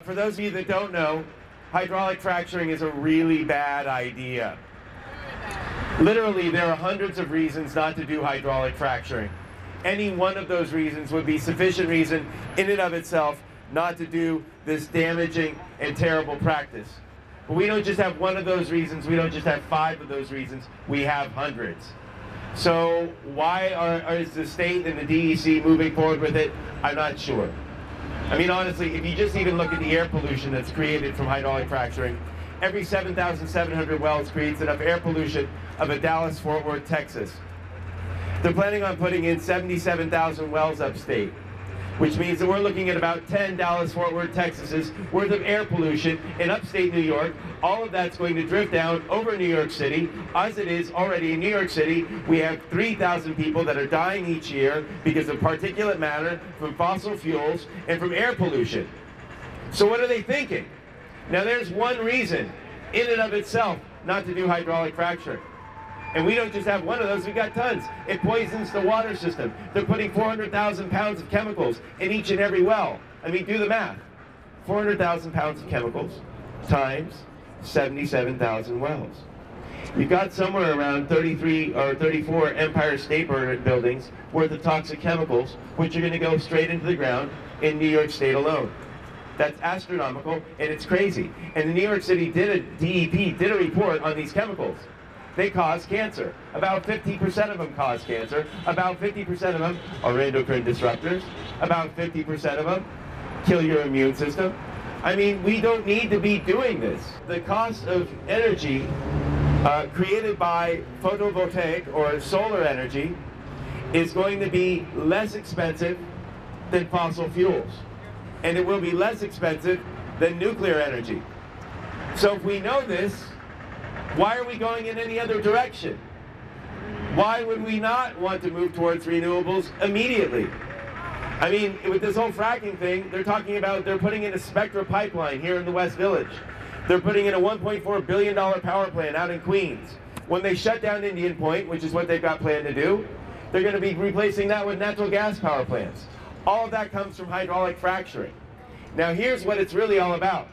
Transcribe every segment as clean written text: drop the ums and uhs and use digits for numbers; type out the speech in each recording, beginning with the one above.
for those of you that don't know, hydraulic fracturing is a really bad idea. Literally, there are hundreds of reasons not to do hydraulic fracturing. Any one of those reasons would be sufficient reason in and of itself not to do this damaging and terrible practice. But we don't just have one of those reasons, we don't just have 5 of those reasons, we have hundreds. So why is the state and the DEC moving forward with it? I'm not sure. I mean, honestly, if you just even look at the air pollution that's created from hydraulic fracturing, every 7,700 wells creates enough air pollution of a Dallas-Fort Worth, Texas. They're planning on putting in 77,000 wells upstate, which means that we're looking at about 10 Dallas-Fort Worth, Texas's worth of air pollution in upstate New York. All of that's going to drift down over New York City. As it is already in New York City, we have 3,000 people that are dying each year because of particulate matter from fossil fuels and from air pollution. So what are they thinking? Now there's one reason in and of itself not to do hydraulic fracturing. And we don't just have one of those, we've got tons. It poisons the water system. They're putting 400,000 pounds of chemicals in each and every well. I mean, do the math. 400,000 pounds of chemicals times 77,000 wells. You've got somewhere around 33 or 34 Empire State Buildings worth of toxic chemicals, which are going to go straight into the ground in New York State alone. That's astronomical, and it's crazy. And the New York City DEP did a report on these chemicals. They cause cancer. About 50% of them cause cancer. About 50% of them are endocrine disruptors. About 50% of them kill your immune system. I mean, we don't need to be doing this. The cost of energy created by photovoltaic or solar energy is going to be less expensive than fossil fuels. And it will be less expensive than nuclear energy. So if we know this, why are we going in any other direction? Why would we not want to move towards renewables immediately? I mean, with this whole fracking thing, they're talking about they're putting in a Spectra pipeline here in the West Village. They're putting in a $1.4 billion power plant out in Queens. When they shut down Indian Point, which is what they've got planned to do, they're going to be replacing that with natural gas power plants. All of that comes from hydraulic fracturing. Now here's what it's really all about.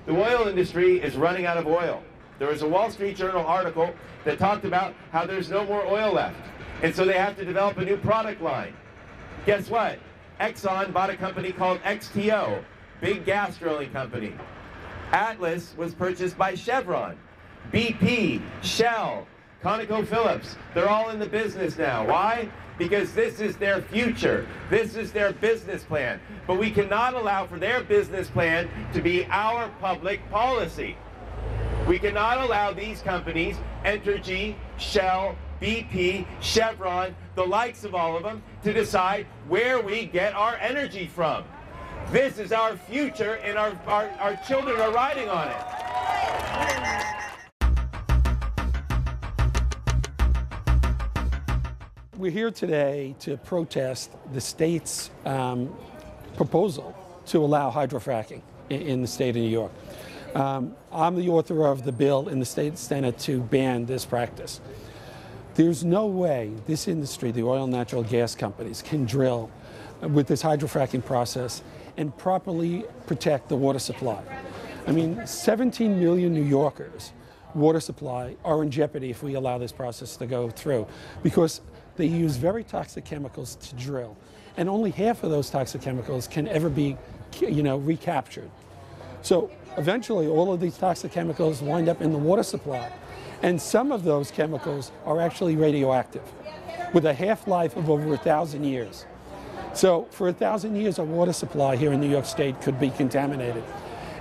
The oil industry is running out of oil. There was a Wall Street Journal article that talked about how there's no more oil left. And so they have to develop a new product line. Guess what? Exxon bought a company called XTO, big gas drilling company. Atlas was purchased by Chevron. BP, Shell, ConocoPhillips, they're all in the business now. Why? Because this is their future. This is their business plan. But we cannot allow for their business plan to be our public policy. We cannot allow these companies, Entergy, Shell, BP, Chevron, the likes of all of them, to decide where we get our energy from. This is our future, and our children are riding on it. We're here today to protest the state's proposal to allow hydrofracking in the state of New York. I'm the author of the bill in the state Senate to ban this practice. There's no way this industry, the oil and natural gas companies, can drill with this hydrofracking process and properly protect the water supply. I mean, 17 million New Yorkers' water supply are in jeopardy if we allow this process to go through, because they use very toxic chemicals to drill, and only half of those toxic chemicals can ever be, recaptured. So eventually all of these toxic chemicals wind up in the water supply, and some of those chemicals are actually radioactive with a half-life of over 1,000 years. So for 1,000 years our water supply here in New York State could be contaminated.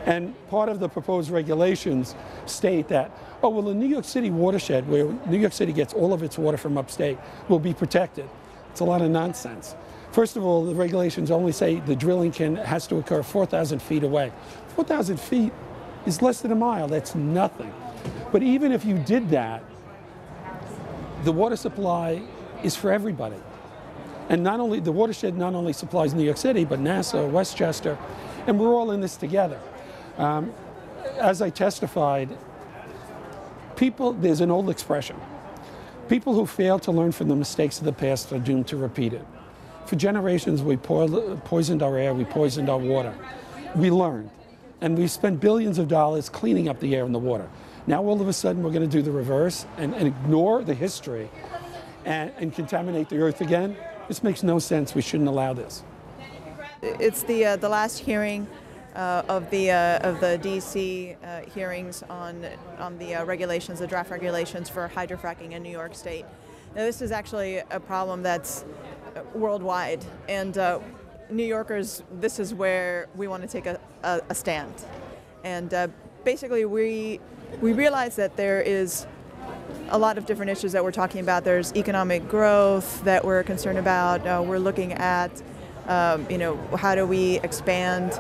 And part of the proposed regulations state that, oh, well, the New York City watershed, where New York City gets all of its water from upstate, will be protected. It's a lot of nonsense. First of all, the regulations only say the drilling has to occur 4,000 feet away. 4,000 feet is less than a mile. That's nothing. But even if you did that, the water supply is for everybody. And not only, the watershed not only supplies New York City, but Nassau, Westchester, and we're all in this together. As I testified, there's an old expression. People who fail to learn from the mistakes of the past are doomed to repeat it. For generations, we poisoned our air, we poisoned our water. We learned. And we spent billions of dollars cleaning up the air and the water. Now all of a sudden we're going to do the reverse and ignore the history and contaminate the earth again. This makes no sense. We shouldn't allow this. It's the last hearing of the DEC hearings on the regulations, the draft regulations for hydrofracking in New York State. Now, this is actually a problem that's worldwide, and New Yorkers, this is where we want to take a stand. And basically, we realize that there is a lot of different issues that we're talking about. There's economic growth that we're concerned about. We're looking at, how do we expand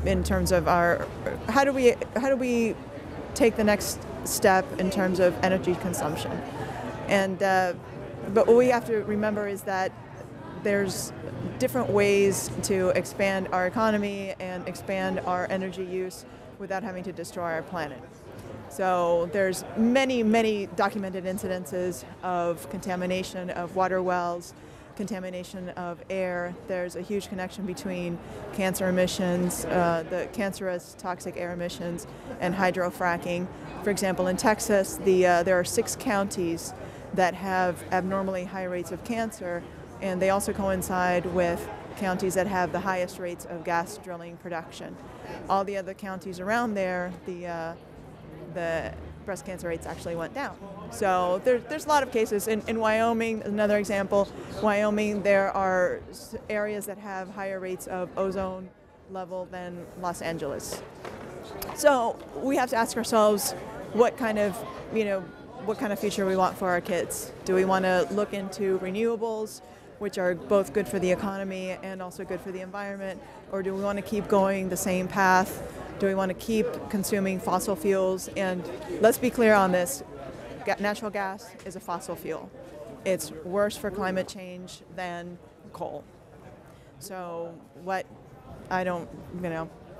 in terms of how do we take the next step in terms of energy consumption? And but what we have to remember is that there's different ways to expand our economy and expand our energy use without having to destroy our planet. So there's many documented incidences of contamination of water wells, contamination of air. There's a huge connection between cancer emissions, the cancerous toxic air emissions, and hydrofracking. For example, in Texas, there are 6 counties that have abnormally high rates of cancer, and they also coincide with counties that have the highest rates of gas drilling production. All the other counties around there, the breast cancer rates actually went down. So there's a lot of cases. In Wyoming, another example, Wyoming, there are areas that have higher rates of ozone level than Los Angeles. So we have to ask ourselves what kind of future we want for our kids. Do we want to look into renewables, which are both good for the economy and also good for the environment, or do we want to keep going the same path? Do we want to keep consuming fossil fuels? And let's be clear on this, natural gas is a fossil fuel. It's worse for climate change than coal. So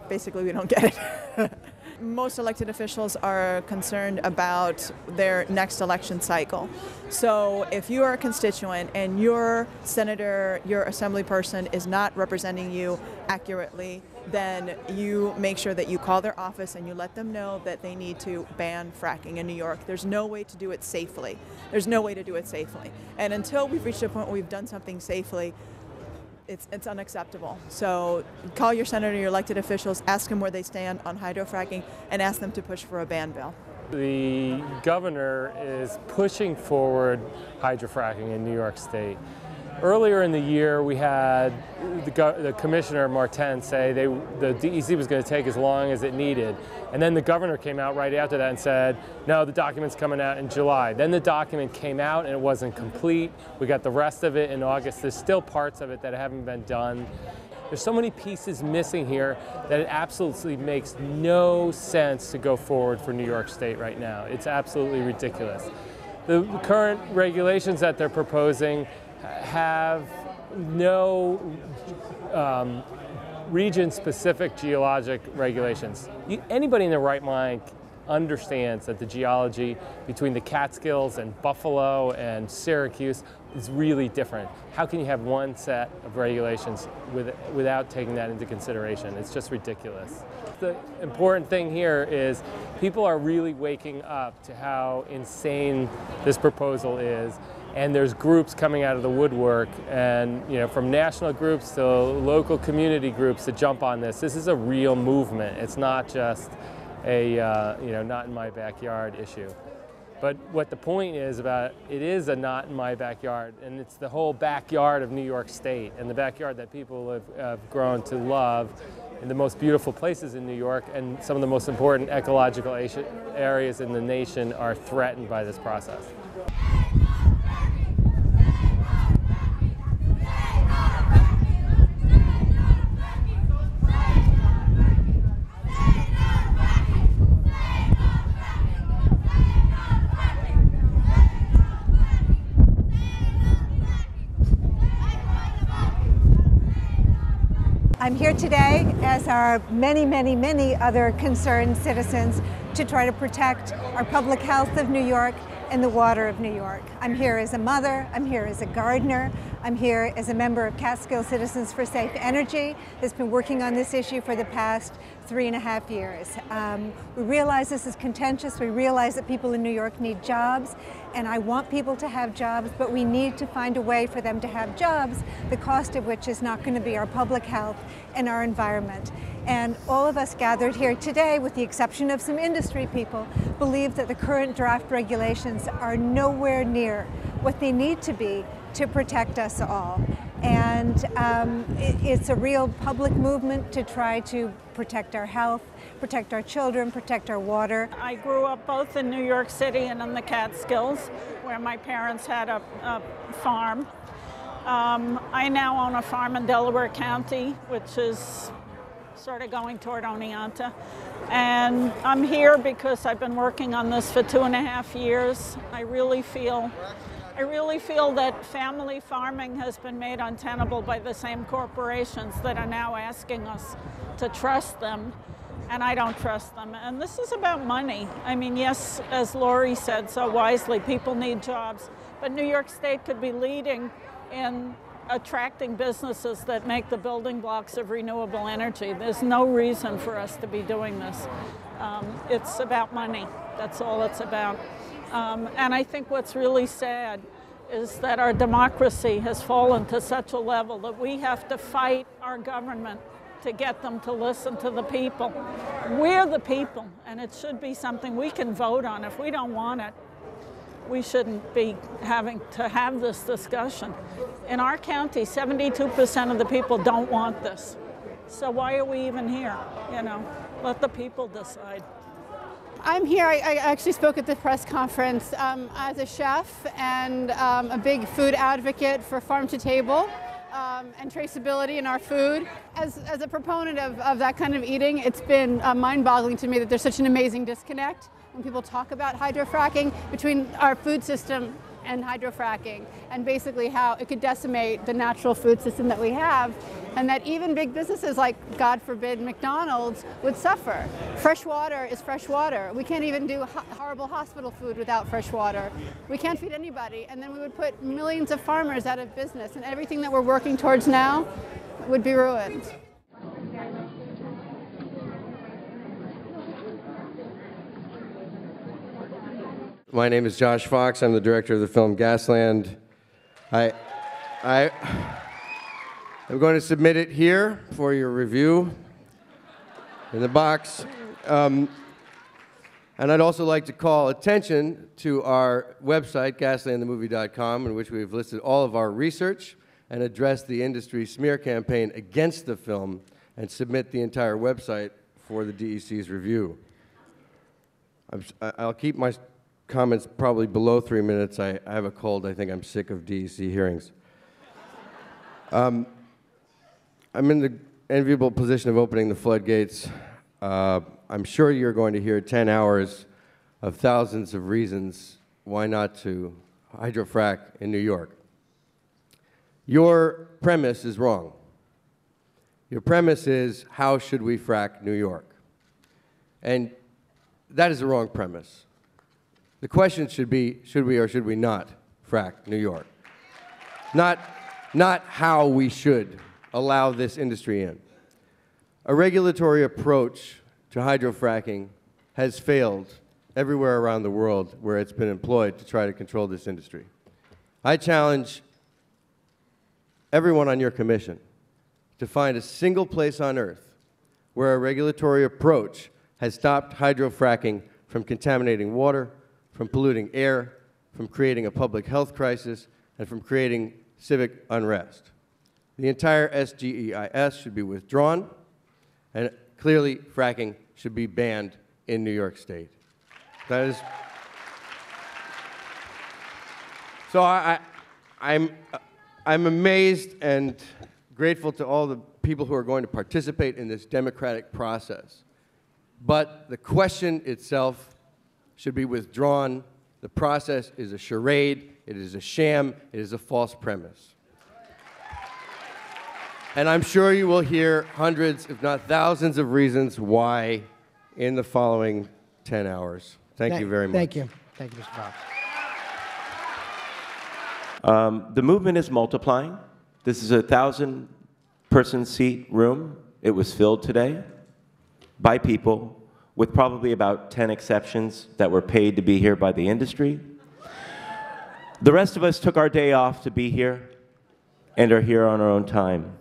basically we don't get it. Most elected officials are concerned about their next election cycle. So if you are a constituent and your senator, your assembly person is not representing you accurately, then you make sure that you call their office and you let them know that they need to ban fracking in New York. There's no way to do it safely. There's no way to do it safely. And until we've reached a point where we've done something safely, it's unacceptable. So call your senator, your elected officials, ask them where they stand on hydrofracking, and ask them to push for a ban bill. The governor is pushing forward hydrofracking in New York State. Earlier in the year, we had the Commissioner Martin say the DEC was going to take as long as it needed. And then the governor came out right after that and said, no, the document's coming out in July. Then the document came out and it wasn't complete. We got the rest of it in August. There's still parts of it that haven't been done. There's so many pieces missing here that it absolutely makes no sense to go forward for New York State right now. It's absolutely ridiculous. The current regulations that they're proposing have no region-specific geologic regulations. Anybody in their right mind understands that the geology between the Catskills and Buffalo and Syracuse is really different. How can you have one set of regulations without taking that into consideration? It's just ridiculous. The important thing here is people are really waking up to how insane this proposal is. And there's groups coming out of the woodwork, and from national groups to local community groups to jump on this. This is a real movement. It's not just a not in my backyard issue. But what the point is about it is a not in my backyard, and it's the whole backyard of New York State and the backyard that people have grown to love in the most beautiful places in New York, and some of the most important ecological areas in the nation are threatened by this process. I'm here today, as are many other concerned citizens, to try to protect our public health of New York and the water of New York. I'm here as a mother, I'm here as a gardener, I'm here as a member of Catskill Citizens for Safe Energy that's been working on this issue for the past 3.5 years. We realize this is contentious. We realize that people in New York need jobs, and I want people to have jobs, but we need to find a way for them to have jobs, the cost of which is not going to be our public health and our environment. And all of us gathered here today, with the exception of some industry people, believe that the current draft regulations are nowhere near what they need to be to protect us all. And it's a real public movement to try to protect our health, protect our children, protect our water. I grew up both in New York City and in the Catskills, where my parents had a farm. I now own a farm in Delaware County, which is sort of going toward Oneonta. And I'm here because I've been working on this for 2.5 years. I really feel that family farming has been made untenable by the same corporations that are now asking us to trust them, and I don't trust them. And this is about money. I mean, yes, as Lori said so wisely, people need jobs, but New York State could be leading in attracting businesses that make the building blocks of renewable energy. There's no reason for us to be doing this. It's about money. That's all it's about. And I think what's really sad is that our democracy has fallen to such a level that we have to fight our government to get them to listen to the people. We're the people, and it should be something we can vote on. If we don't want it, we shouldn't be having to have this discussion. In our county, 72% of the people don't want this. So why are we even here? You know, let the people decide. I'm here, I actually spoke at the press conference as a chef and a big food advocate for farm to table and traceability in our food. As a proponent of that kind of eating, it's been mind-boggling to me that there's such an amazing disconnect when people talk about hydrofracking between our food system and hydrofracking, and basically how it could decimate the natural food system that we have, and that even big businesses like, God forbid, McDonald's would suffer. Fresh water is fresh water. We can't even do horrible hospital food without fresh water. We can't feed anybody, and then we would put millions of farmers out of business, and everything that we're working towards now would be ruined. My name is Josh Fox. I'm the director of the film Gasland. I'm going to submit it here for your review in the box. And I'd also like to call attention to our website, gaslandthemovie.com, in which we've listed all of our research and addressed the industry smear campaign against the film, and submit the entire website for the DEC's review. I'll keep my comments probably below 3 minutes. I have a cold. I think I'm sick of DEC hearings. I'm in the enviable position of opening the floodgates. I'm sure you're going to hear 10 hours of thousands of reasons why not to hydrofrack in New York. Your premise is wrong. Your premise is, how should we frack New York? And that is the wrong premise. The question should be, should we or should we not frack New York? Not how we should allow this industry in. A regulatory approach to hydrofracking has failed everywhere around the world where it's been employed to try to control this industry. I challenge everyone on your commission to find a single place on earth where a regulatory approach has stopped hydrofracking from contaminating water, from polluting air, from creating a public health crisis, and from creating civic unrest. The entire SGEIS should be withdrawn, and clearly fracking should be banned in New York State. That is... So I'm amazed and grateful to all the people who are going to participate in this democratic process. But the question itself should be withdrawn. The process is a charade, it is a sham, it is a false premise. And I'm sure you will hear hundreds, if not thousands, of reasons why in the following 10 hours. Thank you very much. Thank you. Thank you, Mr. Fox. The movement is multiplying. This is a 1,000-person seat room. It was filled today by people, with probably about 10 exceptions that were paid to be here by the industry. The rest of us took our day off to be here and are here on our own time.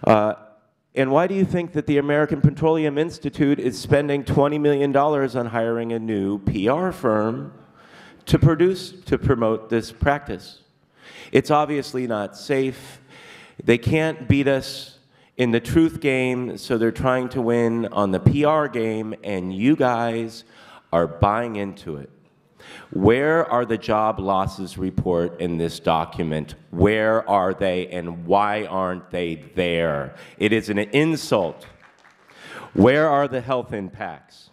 And why do you think that the American Petroleum Institute is spending $20 million on hiring a new PR firm to promote this practice? It's obviously not safe. They can't beat us in the truth game, so they're trying to win on the PR game, and you guys are buying into it. Where are the job losses report in this document? Where are they, and why aren't they there? It is an insult. Where are the health impacts?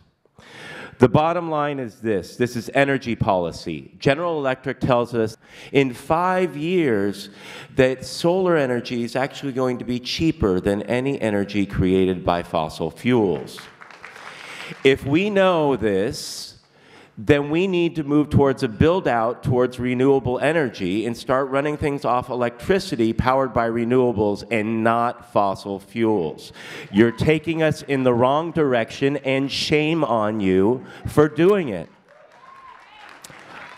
The bottom line is this. This is energy policy. General Electric tells us in 5 years that solar energy is actually going to be cheaper than any energy created by fossil fuels. If we know this, then we need to move towards a build-out towards renewable energy and start running things off electricity powered by renewables and not fossil fuels. You're taking us in the wrong direction, and shame on you for doing it.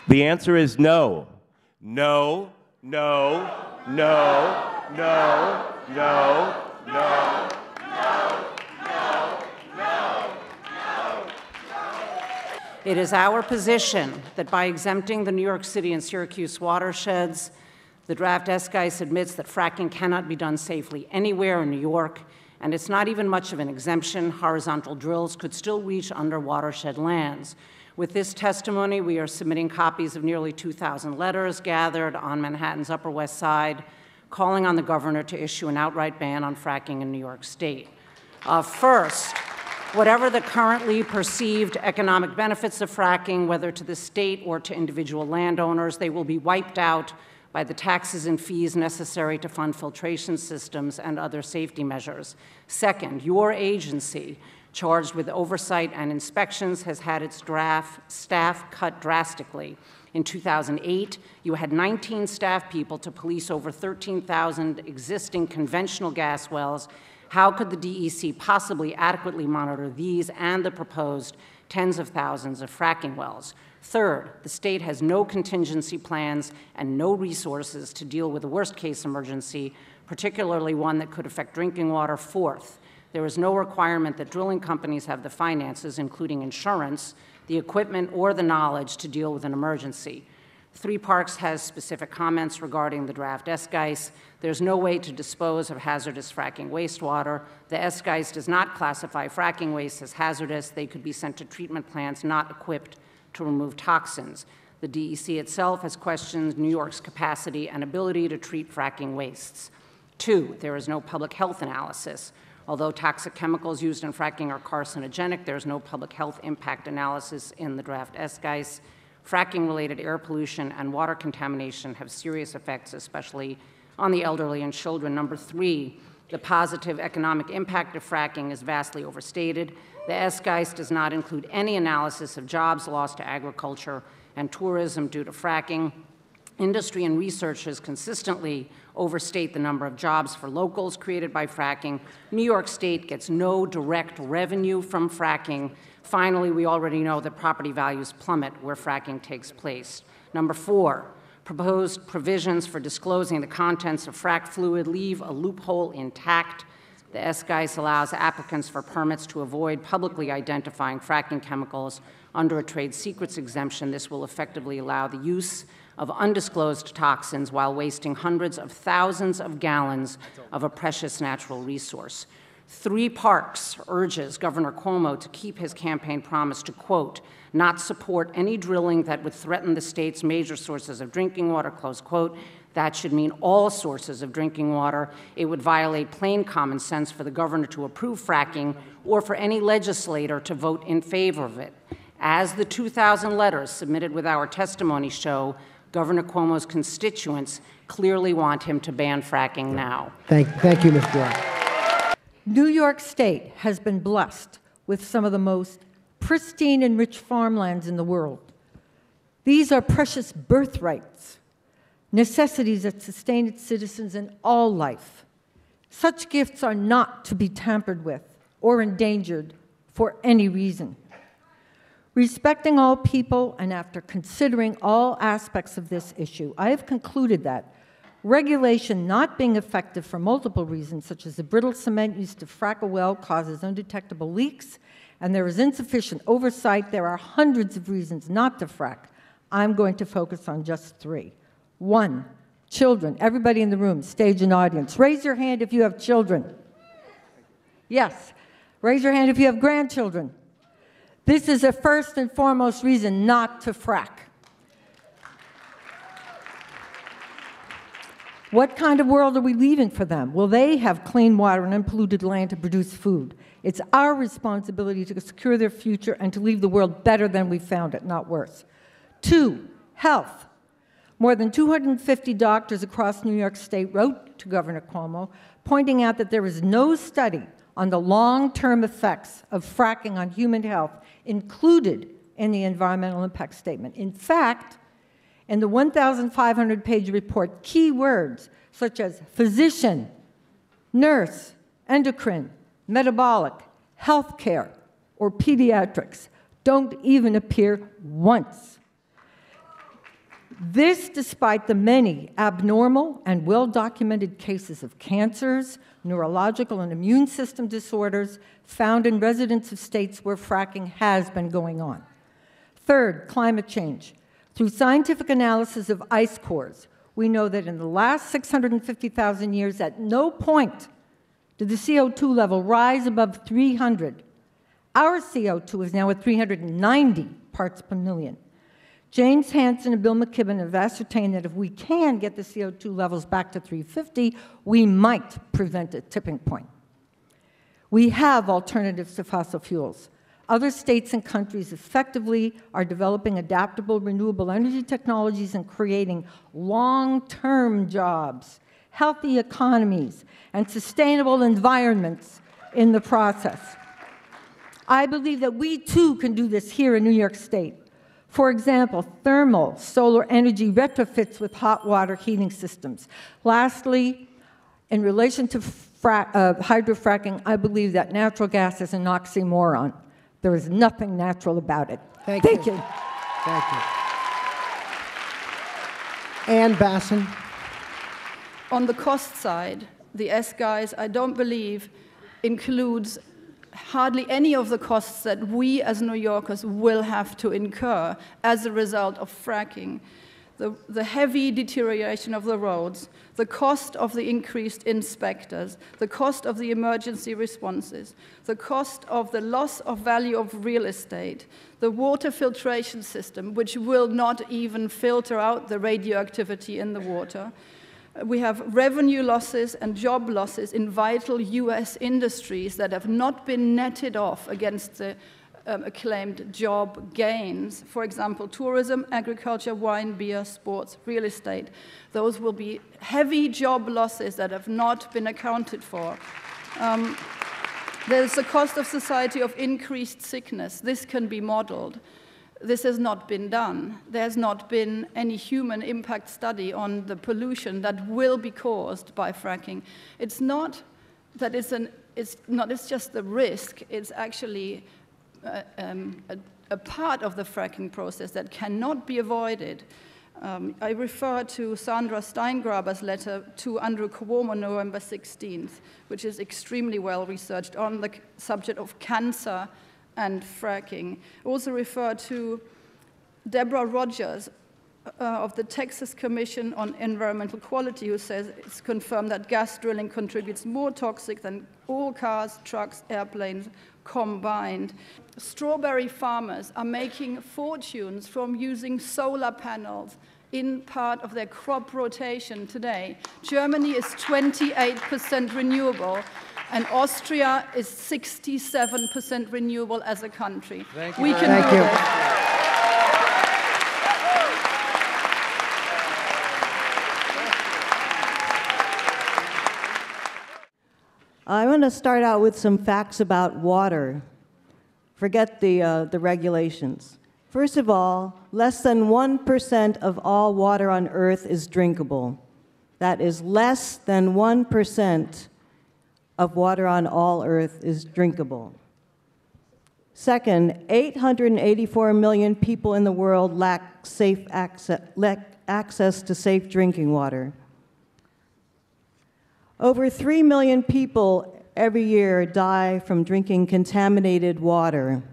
The answer is no. No, no, no, no, no, no. It is our position that by exempting the New York City and Syracuse watersheds, the draft ESCICE admits that fracking cannot be done safely anywhere in New York, and it's not even much of an exemption. Horizontal drills could still reach under watershed lands. With this testimony, we are submitting copies of nearly 2,000 letters gathered on Manhattan's Upper West Side, calling on the governor to issue an outright ban on fracking in New York State. First, whatever the currently perceived economic benefits of fracking, whether to the state or to individual landowners, they will be wiped out by the taxes and fees necessary to fund filtration systems and other safety measures. Second, your agency, charged with oversight and inspections, has had its staff cut drastically. In 2008, you had 19 staff people to police over 13,000 existing conventional gas wells. How could the DEC possibly adequately monitor these and the proposed tens of thousands of fracking wells? Third, the state has no contingency plans and no resources to deal with a worst-case emergency, particularly one that could affect drinking water. Fourth, there is no requirement that drilling companies have the finances, including insurance, the equipment, or the knowledge to deal with an emergency. Three Parks has specific comments regarding the draft ESCICE. There's no way to dispose of hazardous fracking wastewater. The ESCICE does not classify fracking waste as hazardous. They could be sent to treatment plants not equipped to remove toxins. The DEC itself has questioned New York's capacity and ability to treat fracking wastes. Two, there is no public health analysis. Although toxic chemicals used in fracking are carcinogenic, there is no public health impact analysis in the draft ESCICE. Fracking-related air pollution and water contamination have serious effects, especially on the elderly and children. Number three, the positive economic impact of fracking is vastly overstated. The ESCICE does not include any analysis of jobs lost to agriculture and tourism due to fracking. Industry and researchers consistently overstate the number of jobs for locals created by fracking. New York State gets no direct revenue from fracking. Finally, we already know that property values plummet where fracking takes place. Number four, proposed provisions for disclosing the contents of frack fluid leave a loophole intact. The ESCICE allows applicants for permits to avoid publicly identifying fracking chemicals under a trade secrets exemption. This will effectively allow the use of undisclosed toxins while wasting hundreds of thousands of gallons of a precious natural resource. Three Parks urges Governor Cuomo to keep his campaign promise to, quote, not support any drilling that would threaten the state's major sources of drinking water, close quote. That should mean all sources of drinking water. It would violate plain common sense for the governor to approve fracking or for any legislator to vote in favor of it. As the 2,000 letters submitted with our testimony show, Governor Cuomo's constituents clearly want him to ban fracking now. Thank you, Ms. Braun. New York State has been blessed with some of the most pristine and rich farmlands in the world. These are precious birthrights necessities that sustain its citizens in all life. Such gifts are not to be tampered with or endangered for any reason. Respecting all people, and after considering all aspects of this issue, I have concluded that regulation not being effective for multiple reasons, such as the brittle cement used to frack a well causes undetectable leaks, and there is insufficient oversight, there are hundreds of reasons not to frack. I'm going to focus on just 3. 1, children. Everybody in the room, stage and audience, raise your hand if you have children. Yes. Raise your hand if you have grandchildren. This is a first and foremost reason not to frack. What kind of world are we leaving for them? Will they have clean water and unpolluted land to produce food? It's our responsibility to secure their future and to leave the world better than we found it, not worse. 2, health. More than 250 doctors across New York State wrote to Governor Cuomo, pointing out that there is no study on the long-term effects of fracking on human health included in the environmental impact statement. In fact, in the 1,500-page report, key words such as physician, nurse, endocrine, metabolic, healthcare, or pediatrics don't even appear once. This despite the many abnormal and well-documented cases of cancers, neurological and immune system disorders found in residents of states where fracking has been going on. 3rd, climate change. Through scientific analysis of ice cores, we know that in the last 650,000 years, at no point did the CO2 level rise above 300. Our CO2 is now at 390 parts per million. James Hansen and Bill McKibben have ascertained that if we can get the CO2 levels back to 350, we might prevent a tipping point. We have alternatives to fossil fuels. Other states and countries effectively are developing adaptable renewable energy technologies and creating long-term jobs, healthy economies, and sustainable environments in the process. I believe that we too can do this here in New York State. For example, thermal solar energy retrofits with hot water heating systems. Lastly, in relation to hydrofracking, I believe that natural gas is an oxymoron. There is nothing natural about it. Thank you. Thank you. Ann Basson. On the cost side, the S-guys, I don't believe, includes hardly any of the costs that we as New Yorkers will have to incur as a result of fracking. The heavy deterioration of the roads, the cost of the increased inspectors, the cost of the emergency responses, the cost of the loss of value of real estate, the water filtration system, which will not even filter out the radioactivity in the water. We have revenue losses and job losses in vital US industries that have not been netted off against the acclaimed job gains. For example, tourism, agriculture, wine, beer, sports, real estate. Those will be heavy job losses that have not been accounted for. There's the cost of society of increased sickness. This can be modeled. This has not been done. There's not been any human impact study on the pollution that will be caused by fracking. It's not that it's just the risk, it's actually a part of the fracking process that cannot be avoided. I refer to Sandra Steingraber's letter to Andrew Cuomo, November 16th, which is extremely well researched on the subject of cancer and fracking. I also refer to Deborah Rogers of the Texas Commission on Environmental Quality, who says it's confirmed that gas drilling contributes more toxic than all cars, trucks, airplanes combined. Strawberry farmers are making fortunes from using solar panels in part of their crop rotation today. Germany is 28% renewable, and Austria is 67% renewable as a country. Thank you. We can do this. I want to start out with some facts about water. Forget the regulations. First of all, less than 1% of all water on Earth is drinkable. That is less than 1% of water on all Earth is drinkable. Second, 884 million people in the world lack access to safe drinking water. Over 3 million people every year die from drinking contaminated water.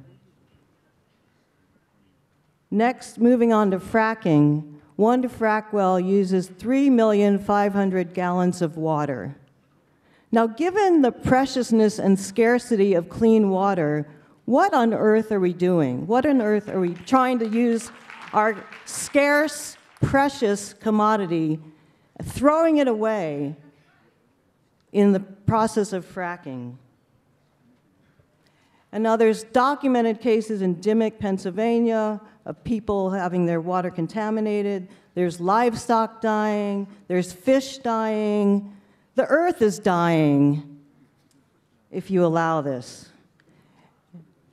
Next, moving on to fracking, one frack well uses 3,500,000 gallons of water. Now, given the preciousness and scarcity of clean water, what on earth are we doing? What on earth are we trying to use our scarce, precious commodity, throwing it away in the process of fracking? And now there's documented cases in Dimmock, Pennsylvania, of people having their water contaminated. There's livestock dying. There's fish dying. The earth is dying if you allow this.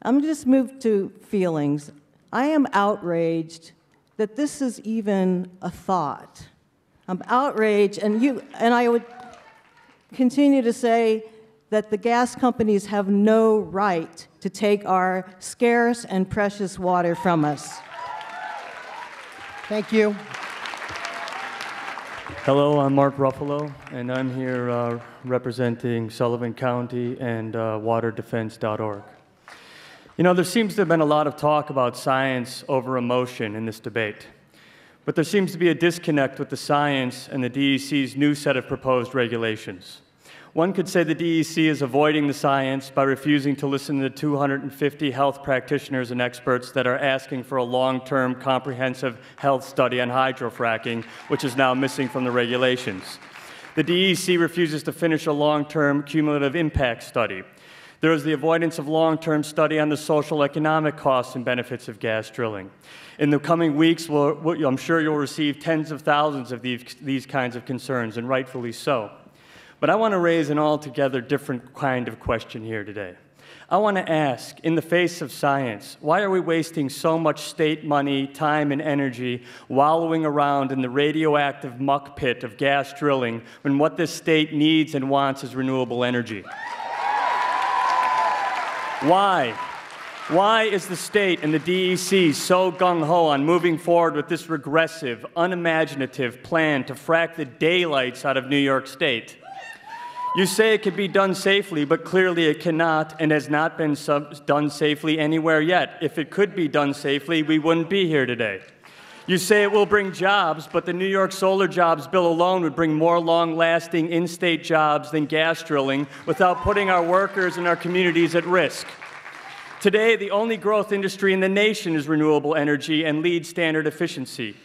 I'm just moved to feelings. I am outraged that this is even a thought. I'm outraged, and I would continue to say that the gas companies have no right to take our scarce and precious water from us. Thank you. Hello, I'm Mark Ruffalo, and I'm here representing Sullivan County and waterdefense.org. You know, there seems to have been a lot of talk about science over emotion in this debate, but there seems to be a disconnect with the science and the DEC's new set of proposed regulations. One could say the DEC is avoiding the science by refusing to listen to the 250 health practitioners and experts that are asking for a long-term comprehensive health study on hydrofracking, which is now missing from the regulations. The DEC refuses to finish a long-term cumulative impact study. There is the avoidance of long-term study on the social economic costs and benefits of gas drilling. In the coming weeks, I'm sure you'll receive tens of thousands of these kinds of concerns, and rightfully so. But I want to raise an altogether different kind of question here today. I want to ask, in the face of science, why are we wasting so much state money, time, and energy wallowing around in the radioactive muck pit of gas drilling when what this state needs and wants is renewable energy? Why? Why is the state and the DEC so gung-ho on moving forward with this regressive, unimaginative plan to frack the daylights out of New York State? You say it could be done safely, but clearly it cannot and has not been done safely anywhere yet. If it could be done safely, we wouldn't be here today. You say it will bring jobs, but the New York solar jobs bill alone would bring more long-lasting in-state jobs than gas drilling without putting our workers and our communities at risk. Today, the only growth industry in the nation is renewable energy and lead standard efficiency.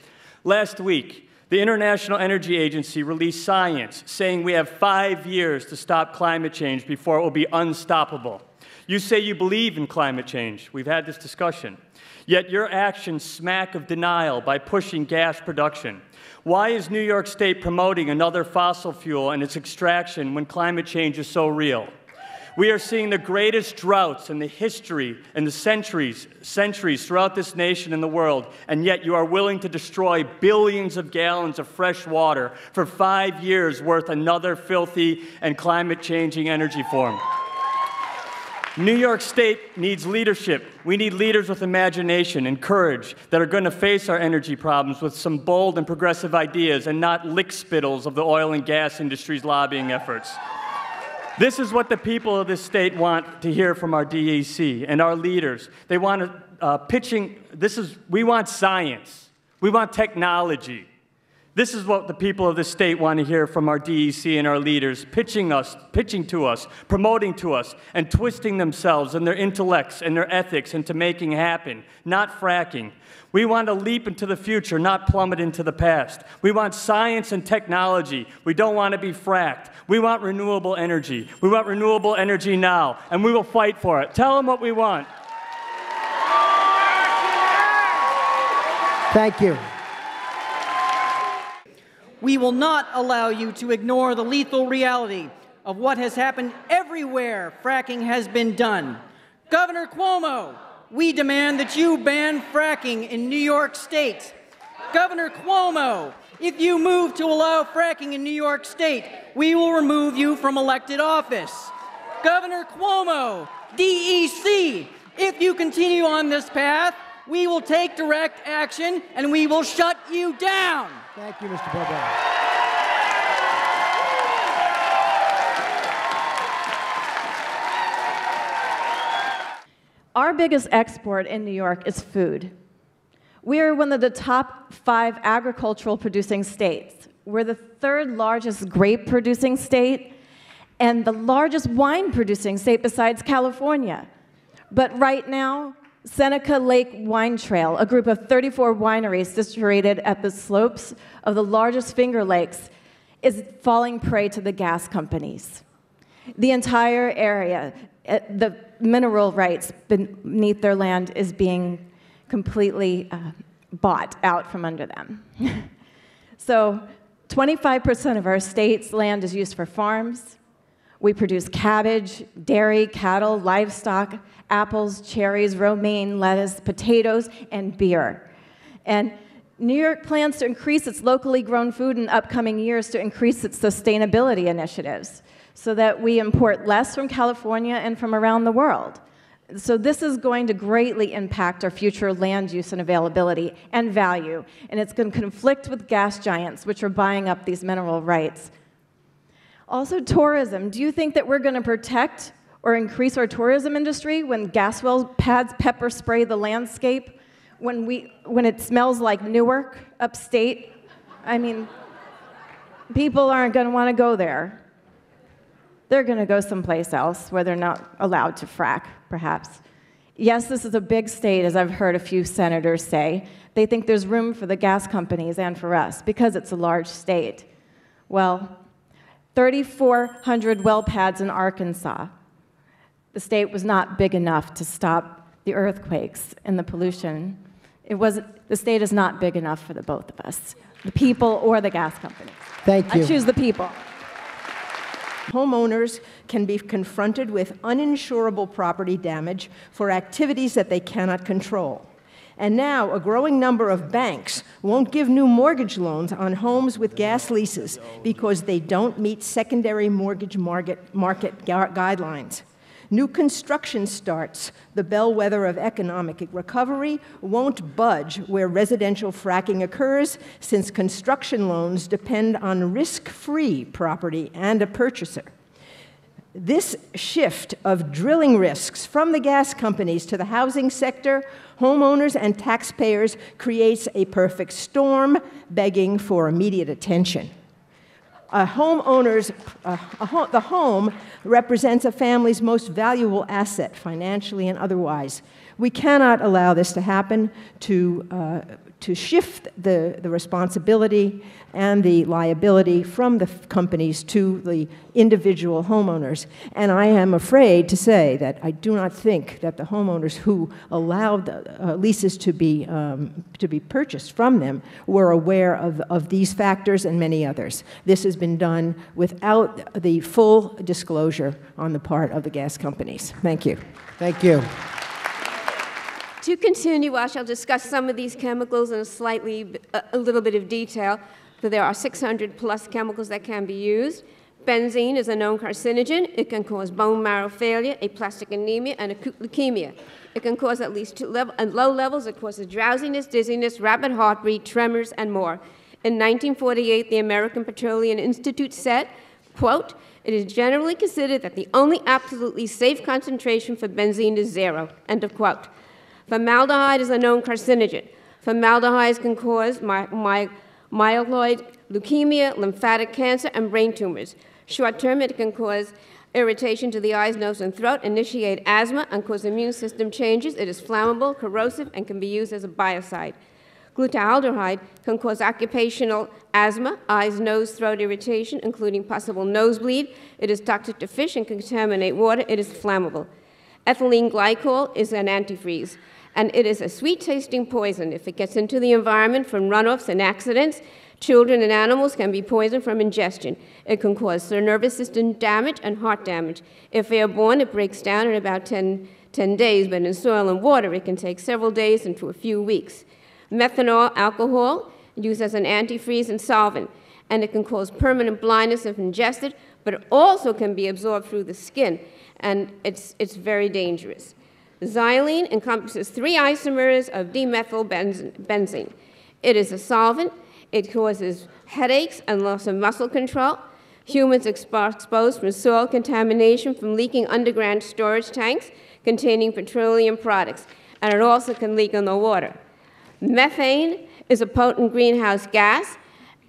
Last week, the International Energy Agency released science saying we have 5 years to stop climate change before it will be unstoppable. You say you believe in climate change. We've had this discussion. Yet your actions smack of denial by pushing gas production. Why is New York State promoting another fossil fuel and its extraction when climate change is so real? We are seeing the greatest droughts in the history and the centuries throughout this nation and the world, and yet you are willing to destroy billions of gallons of fresh water for 5 years worth another filthy and climate-changing energy form. New York State needs leadership. We need leaders with imagination and courage that are going to face our energy problems with some bold and progressive ideas and not lickspittles of the oil and gas industry's lobbying efforts. This is what the people of this state want to hear from our DEC and our leaders. They want we want science. We want technology. This is what the people of this state want to hear from our DEC and our leaders, pitching to us, promoting to us, and twisting themselves and their intellects and their ethics into making happen, not fracking. We want to leap into the future, not plummet into the past. We want science and technology. We don't want to be fracked. We want renewable energy. We want renewable energy now, and we will fight for it. Tell them what we want. Thank you. We will not allow you to ignore the lethal reality of what has happened everywhere fracking has been done. Governor Cuomo, we demand that you ban fracking in New York State. Governor Cuomo, if you move to allow fracking in New York State, we will remove you from elected office. Governor Cuomo, DEC, if you continue on this path, we will take direct action and we will shut you down. Thank you, Mr. Bobel. Our biggest export in New York is food. We are one of the top 5 agricultural producing states. We're the 3rd largest grape producing state and the largest wine producing state besides California. But right now, Seneca Lake Wine Trail, a group of 34 wineries situated at the slopes of the largest Finger Lakes, is falling prey to the gas companies. The entire area, the mineral rights beneath their land is being completely bought out from under them. So 25% of our state's land is used for farms. We produce cabbage, dairy, cattle, livestock, apples, cherries, romaine, lettuce, potatoes, and beer. And New York plans to increase its locally grown food in upcoming years to increase its sustainability initiatives so that we import less from California and from around the world. So this is going to greatly impact our future land use and availability and value, and it's going to conflict with gas giants, which are buying up these mineral rights. Also, tourism. Do you think that we're going to protect or increase our tourism industry when gas well pads pepper spray the landscape, when it smells like Newark upstate? I mean, people aren't going to want to go there. They're going to go someplace else where they're not allowed to frack, perhaps. Yes, this is a big state, as I've heard a few senators say. They think there's room for the gas companies and for us because it's a large state. Well, 3,400 well pads in Arkansas. The state was not big enough to stop the earthquakes and the pollution. The state is not big enough for the both of us, the people or the gas companies. Thank you. I choose the people. Homeowners can be confronted with uninsurable property damage for activities that they cannot control. And now, a growing number of banks won't give new mortgage loans on homes with gas leases because they don't meet secondary mortgage market guidelines. New construction starts, the bellwether of economic recovery, won't budge where residential fracking occurs, since construction loans depend on risk-free property and a purchaser. This shift of drilling risks from the gas companies to the housing sector, homeowners and taxpayers creates a perfect storm begging for immediate attention. The home represents a family's most valuable asset, financially and otherwise. We cannot allow this to happen, to shift the responsibility and the liability from the companies to the individual homeowners. And I am afraid to say that I do not think that the homeowners who allowed leases to be purchased from them were aware of these factors and many others. This has been done without the full disclosure on the part of the gas companies. Thank you. Thank you. To continue, I shall discuss some of these chemicals in a little bit of detail. So there are 600 plus chemicals that can be used. Benzene is a known carcinogen. It can cause bone marrow failure, aplastic anemia, and acute leukemia. It can cause at least at low levels. It causes drowsiness, dizziness, rapid heartbeat, tremors, and more. In 1948, the American Petroleum Institute said, quote, "It is generally considered that the only absolutely safe concentration for benzene is 0, end of quote. Formaldehyde is a known carcinogen. Formaldehyde can cause myeloid leukemia, lymphatic cancer, and brain tumors. Short-term, it can cause irritation to the eyes, nose, and throat, initiate asthma, and cause immune system changes. It is flammable, corrosive, and can be used as a biocide. Glutaraldehyde can cause occupational asthma, eyes, nose, throat irritation, including possible nosebleed. It is toxic to fish and can contaminate water. It is flammable. Ethylene glycol is an antifreeze, and it is a sweet-tasting poison. If it gets into the environment from runoffs and accidents, children and animals can be poisoned from ingestion. It can cause nervous system damage and heart damage. If airborne, it breaks down in about 10 10 days, but in soil and water, it can take several days into a few weeks. Methanol alcohol, used as an antifreeze and solvent, and it can cause permanent blindness if ingested, but it also can be absorbed through the skin, and it's very dangerous. Xylene encompasses 3 isomers of dimethylbenzene. It is a solvent. It causes headaches and loss of muscle control. Humans exposed from soil contamination from leaking underground storage tanks containing petroleum products, and it also can leak in the water. Methane is a potent greenhouse gas,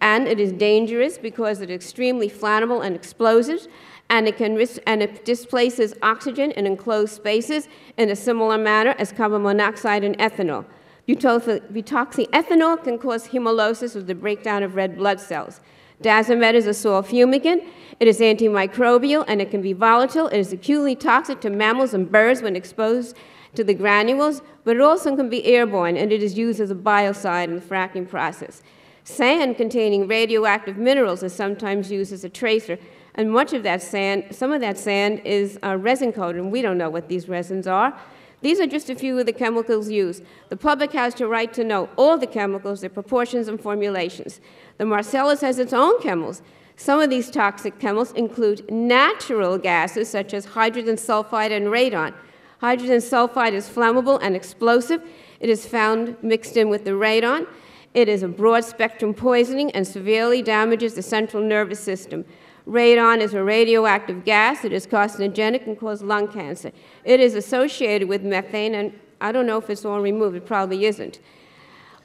and it is dangerous because it's extremely flammable and explosive, and it displaces oxygen in enclosed spaces in a similar manner as carbon monoxide and ethanol. Butoxyethanol can cause hemolysis with the breakdown of red blood cells. Dazomet is a soil fumigant. It is antimicrobial, and it can be volatile. It is acutely toxic to mammals and birds when exposed to the granules, but it also can be airborne, and it is used as a biocide in the fracking process. Sand containing radioactive minerals is sometimes used as a tracer, and much of that sand, some of that sand is resin-coated, and we don't know what these resins are. These are just a few of the chemicals used. The public has the right to know all the chemicals, their proportions and formulations. The Marcellus has its own chemicals. Some of these toxic chemicals include natural gases such as hydrogen sulfide and radon. Hydrogen sulfide is flammable and explosive. It is found mixed in with the radon. It is a broad-spectrum poisoning and severely damages the central nervous system. Radon is a radioactive gas. It is carcinogenic and causes lung cancer. It is associated with methane, and I don't know if it's all removed. It probably isn't.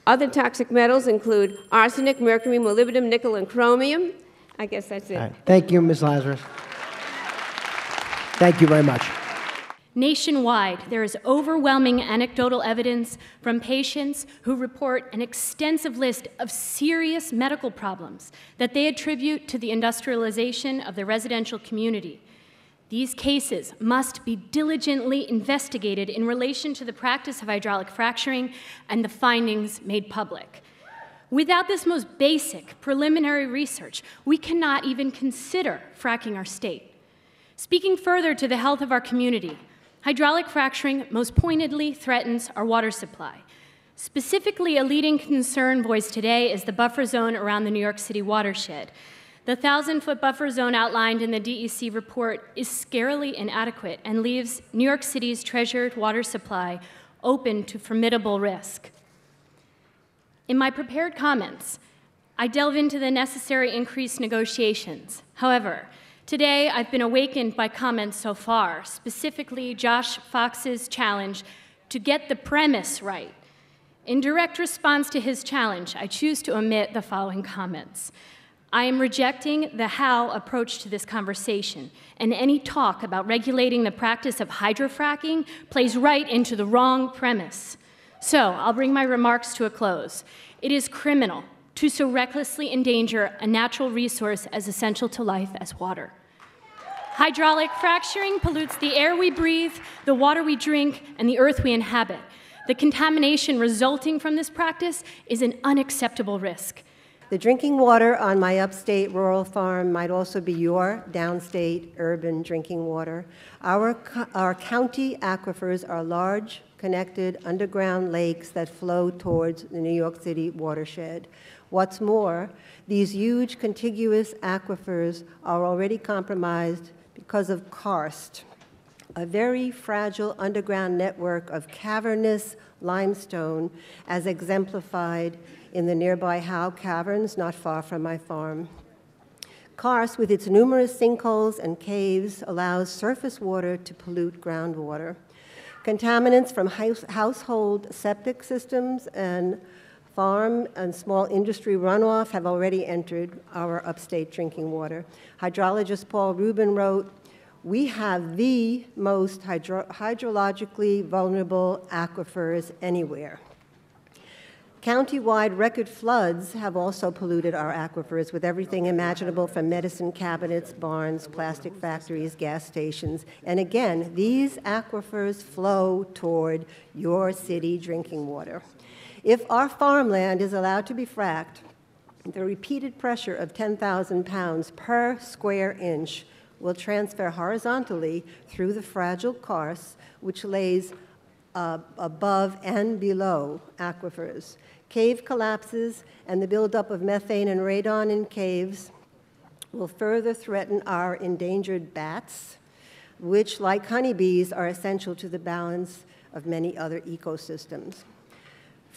Other toxic metals include arsenic, mercury, molybdenum, nickel, and chromium. I guess that's it. All right. Thank you, Ms. Lazarus. Thank you very much. Nationwide, there is overwhelming anecdotal evidence from patients who report an extensive list of serious medical problems that they attribute to the industrialization of the residential community. These cases must be diligently investigated in relation to the practice of hydraulic fracturing and the findings made public. Without this most basic preliminary research, we cannot even consider fracking our state. Speaking further to the health of our community, hydraulic fracturing most pointedly threatens our water supply. Specifically, a leading concern voiced today is the buffer zone around the New York City watershed. The 1,000-foot buffer zone outlined in the DEC report is scarily inadequate and leaves New York City's treasured water supply open to formidable risk. In my prepared comments, I delve into the necessary increased negotiations. However, today, I've been awakened by comments so far, specifically Josh Fox's challenge to get the premise right. In direct response to his challenge, I choose to omit the following comments. I am rejecting the how approach to this conversation, and any talk about regulating the practice of hydrofracking plays right into the wrong premise. So I'll bring my remarks to a close. It is criminal to so recklessly endanger a natural resource as essential to life as water. Hydraulic fracturing pollutes the air we breathe, the water we drink, and the earth we inhabit. The contamination resulting from this practice is an unacceptable risk. The drinking water on my upstate rural farm might also be your downstate urban drinking water. Our county aquifers are large, connected underground lakes that flow towards the New York City watershed. What's more, these huge contiguous aquifers are already compromised because of karst, a very fragile underground network of cavernous limestone as exemplified in the nearby Howe Caverns not far from my farm. Karst, with its numerous sinkholes and caves, allows surface water to pollute groundwater. Contaminants from household septic systems and farm and small industry runoff have already entered our upstate drinking water. Hydrologist Paul Rubin wrote, "We have the most hydrologically vulnerable aquifers anywhere." County-wide record floods have also polluted our aquifers with everything imaginable from medicine cabinets, barns, plastic factories, gas stations. And again, these aquifers flow toward your city drinking water. If our farmland is allowed to be fracked, the repeated pressure of 10,000 pounds per square inch will transfer horizontally through the fragile karst, which lays above and below aquifers. Cave collapses and the buildup of methane and radon in caves will further threaten our endangered bats, which, like honeybees, are essential to the balance of many other ecosystems.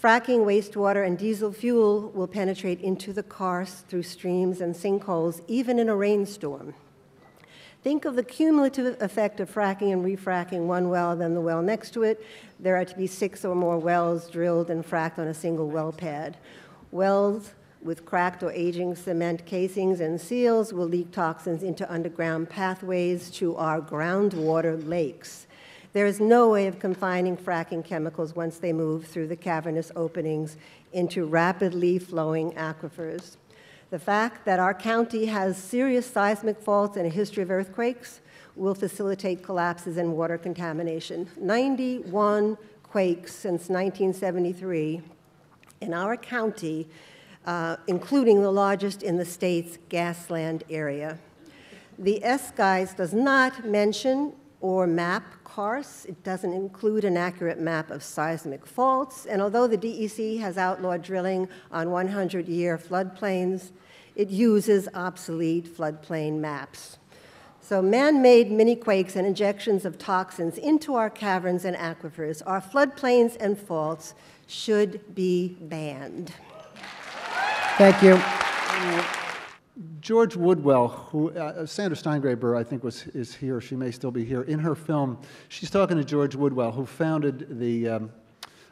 Fracking wastewater and diesel fuel will penetrate into the karst through streams and sinkholes, even in a rainstorm. Think of the cumulative effect of fracking and refracking one well, then the well next to it. There are to be 6 or more wells drilled and fracked on a single well pad. Wells with cracked or aging cement casings and seals will leak toxins into underground pathways to our groundwater lakes. There is no way of confining fracking chemicals once they move through the cavernous openings into rapidly flowing aquifers. The fact that our county has serious seismic faults and a history of earthquakes will facilitate collapses and water contamination. 91 quakes since 1973 in our county, including the largest in the state's Gasland area. The S-Guise does not mention or map karsts. It doesn't include an accurate map of seismic faults. And although the DEC has outlawed drilling on 100-year floodplains, it uses obsolete floodplain maps. So man-made mini-quakes and injections of toxins into our caverns and aquifers, our floodplains and faults should be banned. Thank you. George Woodwell, who Sandra Steingraber, I think, is here. She may still be here. In her film, she's talking to George Woodwell, who founded the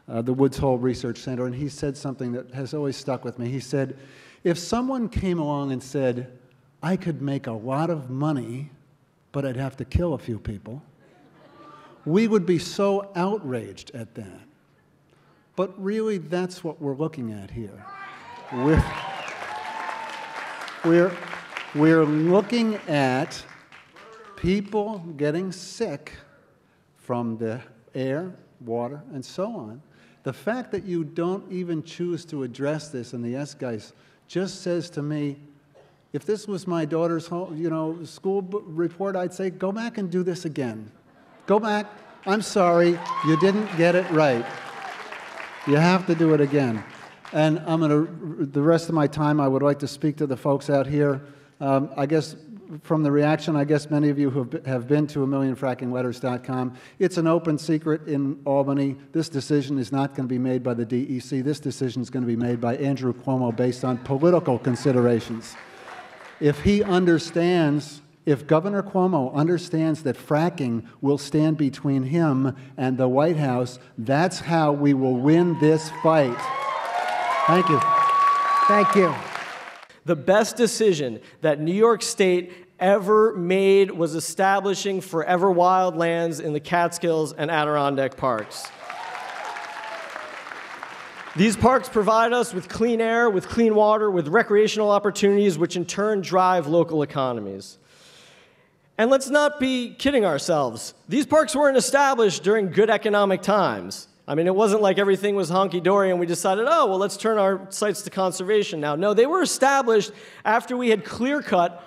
Woods Hole Research Center, and he said something that has always stuck with me. He said, if someone came along and said, I could make a lot of money, but I'd have to kill a few people, we would be so outraged at that. But really, that's what we're looking at here. We're looking at people getting sick from the air, water, and so on. The fact that you don't even choose to address this in the S-Guise just says to me, if this was my daughter's home, school report, I'd say, go back and do this again. Go back. I'm sorry, you didn't get it right. You have to do it again. And the rest of my time, I would like to speak to the folks out here. I guess from the reaction, I guess many of you have been to amillionfrackingletters.com. It's an open secret in Albany. This decision is not going to be made by the DEC. This decision is going to be made by Andrew Cuomo based on political considerations. If Governor Cuomo understands that fracking will stand between him and the White House, that's how we will win this fight. Thank you. Thank you. The best decision that New York State ever made was establishing forever wildlands in the Catskills and Adirondack parks. These parks provide us with clean air, with clean water, with recreational opportunities, which in turn drive local economies. And let's not be kidding ourselves. These parks weren't established during good economic times. I mean, it wasn't like everything was honky-dory and we decided, oh, well, let's turn our sites to conservation now. No, they were established after we had clear-cut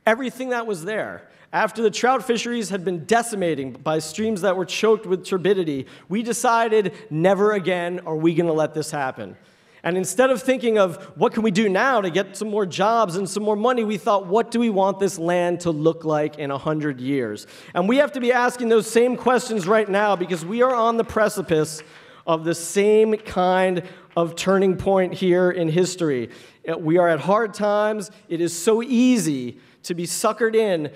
everything that was there. After the trout fisheries had been decimating by streams that were choked with turbidity, we decided never again are we going to let this happen. And instead of thinking of what can we do now to get some more jobs and some more money, we thought, what do we want this land to look like in 100 years? And we have to be asking those same questions right now because we are on the precipice of the same kind of turning point here in history. We are at hard times. It is so easy to be suckered in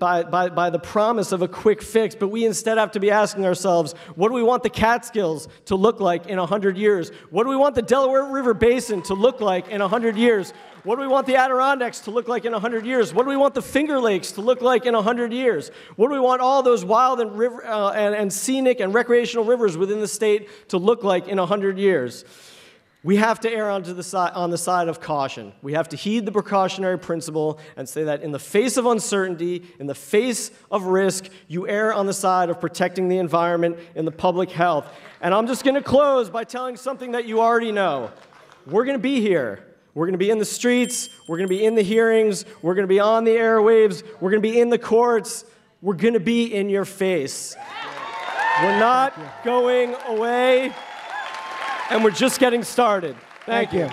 by the promise of a quick fix, but we instead have to be asking ourselves, what do we want the Catskills to look like in 100 years? What do we want the Delaware River Basin to look like in 100 years? What do we want the Adirondacks to look like in 100 years? What do we want the Finger Lakes to look like in 100 years? What do we want all those wild and, and scenic and recreational rivers within the state to look like in 100 years? We have to err on the side of caution. We have to heed the precautionary principle and say that in the face of uncertainty, in the face of risk, you err on the side of protecting the environment and the public health. And I'm just going to close by telling something that you already know. We're going to be here. We're going to be in the streets. We're going to be in the hearings. We're going to be on the airwaves. We're going to be in the courts. We're going to be in your face. We're not going away, and we're just getting started. Thank you.